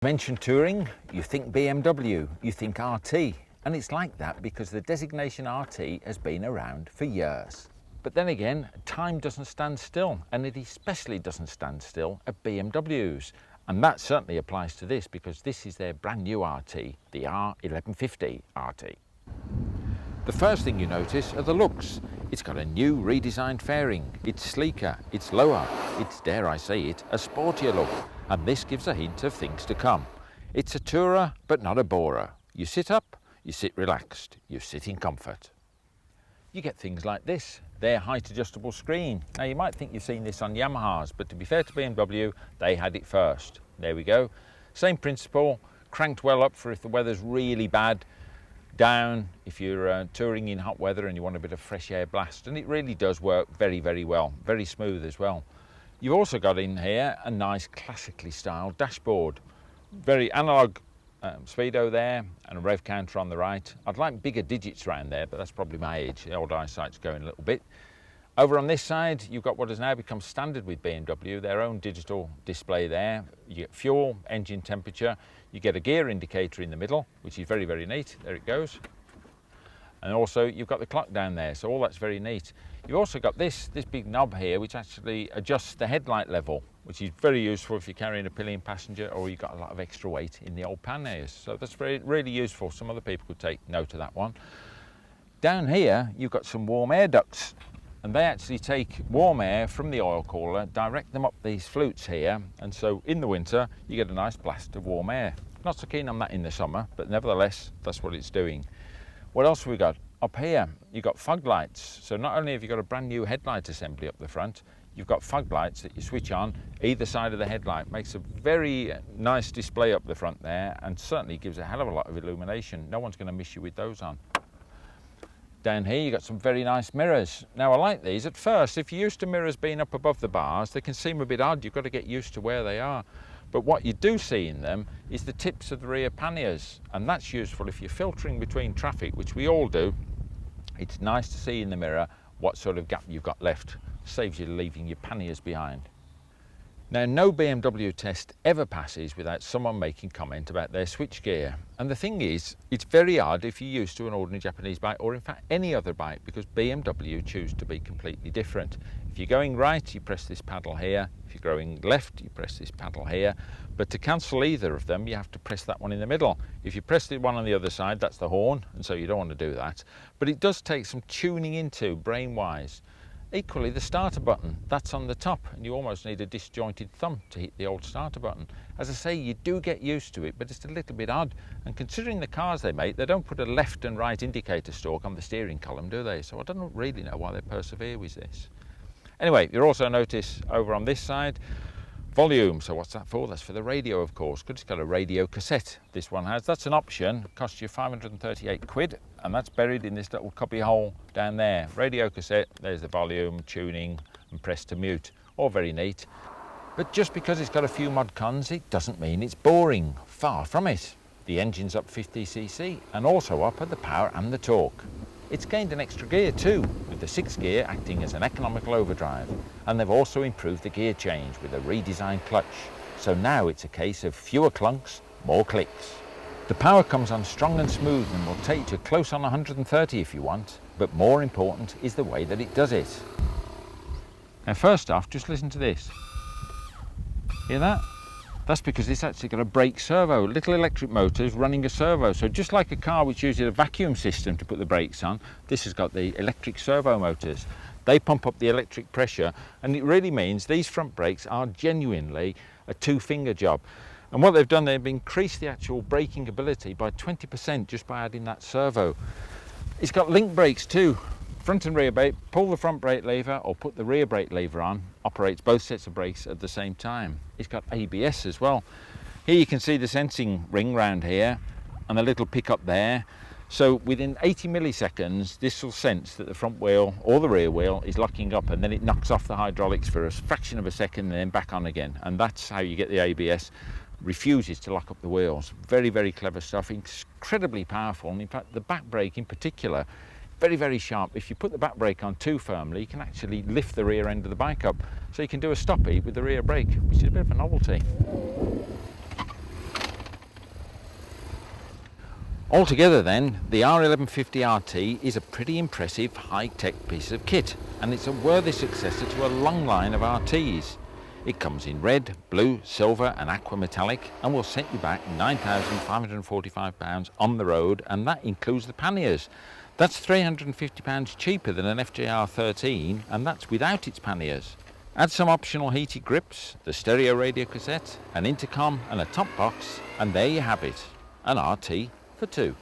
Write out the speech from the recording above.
Mention touring, you think BMW, you think RT, and it's like that because the designation RT has been around for years. But then again, time doesn't stand still, and it especially doesn't stand still at BMWs. And that certainly applies to this because this is their brand new RT, the R1150RT. The first thing you notice are the looks. It's got a new redesigned fairing, it's sleeker, it's lower, it's, dare I say it, a sportier look, and this gives a hint of things to come. It's a tourer, but not a borer. You sit up, you sit relaxed, you sit in comfort. You get things like this, their height adjustable screen. Now you might think you've seen this on Yamahas, but to be fair to BMW, they had it first. There we go. Same principle, cranked well up for if the weather's really bad, down if you're touring in hot weather and you want a bit of fresh air blast, and it really does work very, very well, very smooth as well. You've also got in here a nice classically styled dashboard, very analog speedo there and a rev counter on the right. I'd like bigger digits around there, but that's probably my age, the old eyesight's going a little bit. Over on this side, you've got what has now become standard with BMW, their own digital display there. You get fuel, engine temperature, you get a gear indicator in the middle, which is very, very neat. There it goes. And also you've got the clock down there, so all that's very neat. You've also got this big knob here, which actually adjusts the headlight level, which is very useful if you're carrying a pillion passenger or you've got a lot of extra weight in the old panniers. So that's really useful. Some other people could take note of that one. Down here, you've got some warm air ducts, and they actually take warm air from the oil cooler, direct them up these flutes here, and so in the winter you get a nice blast of warm air. Not so keen on that in the summer, but nevertheless that's what it's doing. What else have we got? Up here you've got fog lights, so not only have you got a brand new headlight assembly up the front, you've got fog lights that you switch on either side of the headlight. Makes a very nice display up the front there, and certainly gives a hell of a lot of illumination. No one's going to miss you with those on. Down here you've got some very nice mirrors. Now I like these. At first, if you're used to mirrors being up above the bars, they can seem a bit odd. You've got to get used to where they are. But what you do see in them is the tips of the rear panniers, and that's useful if you're filtering between traffic, which we all do. It's nice to see in the mirror what sort of gap you've got left. Saves you leaving your panniers behind. Now, no BMW test ever passes without someone making comment about their switchgear. And the thing is, it's very odd if you're used to an ordinary Japanese bike, or in fact any other bike, because BMW choose to be completely different. If you're going right, you press this paddle here. If you're going left, you press this paddle here. But to cancel either of them, you have to press that one in the middle. If you press the one on the other side, that's the horn, and so you don't want to do that. But it does take some tuning into, brain-wise. Equally, the starter button, that's on the top, and you almost need a disjointed thumb to hit the old starter button. As I say, you do get used to it, but it's a little bit odd. And considering the cars they make, they don't put a left and right indicator stalk on the steering column, do they? So I don't really know why they persevere with this. Anyway, you'll also notice over on this side, volume. So what's that for? That's for the radio, of course, because it's got a radio cassette, this one has. That's an option, costs you 538 quid, and that's buried in this little cubby hole down there. Radio cassette, there's the volume, tuning, and press to mute. All very neat. But just because it's got a few mod cons, it doesn't mean it's boring. Far from it. The engine's up 50cc, and also up at the power and the torque. It's gained an extra gear too, with the 6th gear acting as an economical overdrive, and they've also improved the gear change with a redesigned clutch. So now it's a case of fewer clunks, more clicks. The power comes on strong and smooth and will take you to close on 130 if you want, but more important is the way that it does it. Now first off, just listen to this. Hear that? That's because it's actually got a brake servo, little electric motors running a servo. So just like a car which uses a vacuum system to put the brakes on, this has got the electric servo motors. They pump up the electric pressure, and it really means these front brakes are genuinely a two-finger job. And what they've done, they've increased the actual braking ability by 20% just by adding that servo. It's got link brakes too. Front and rear brake, pull the front brake lever or put the rear brake lever on, operates both sets of brakes at the same time. It's got ABS as well. Here you can see the sensing ring round here and a little pickup there. So within 80 milliseconds, this will sense that the front wheel or the rear wheel is locking up, and then it knocks off the hydraulics for a fraction of a second and then back on again. And that's how you get the ABS. Refuses to lock up the wheels. Very, very clever stuff, incredibly powerful. And in fact, the back brake in particular, very, very sharp. If you put the back brake on too firmly, you can actually lift the rear end of the bike up. So you can do a stoppie with the rear brake, which is a bit of a novelty. Altogether then, the R1150RT is a pretty impressive high-tech piece of kit, and it's a worthy successor to a long line of RTs. It comes in red, blue, silver and aqua metallic, and will set you back £9,545 on the road, and that includes the panniers. That's £350 cheaper than an FJR 13, and that's without its panniers. Add some optional heated grips, the stereo radio cassette, an intercom and a top box, and there you have it, an RT for two.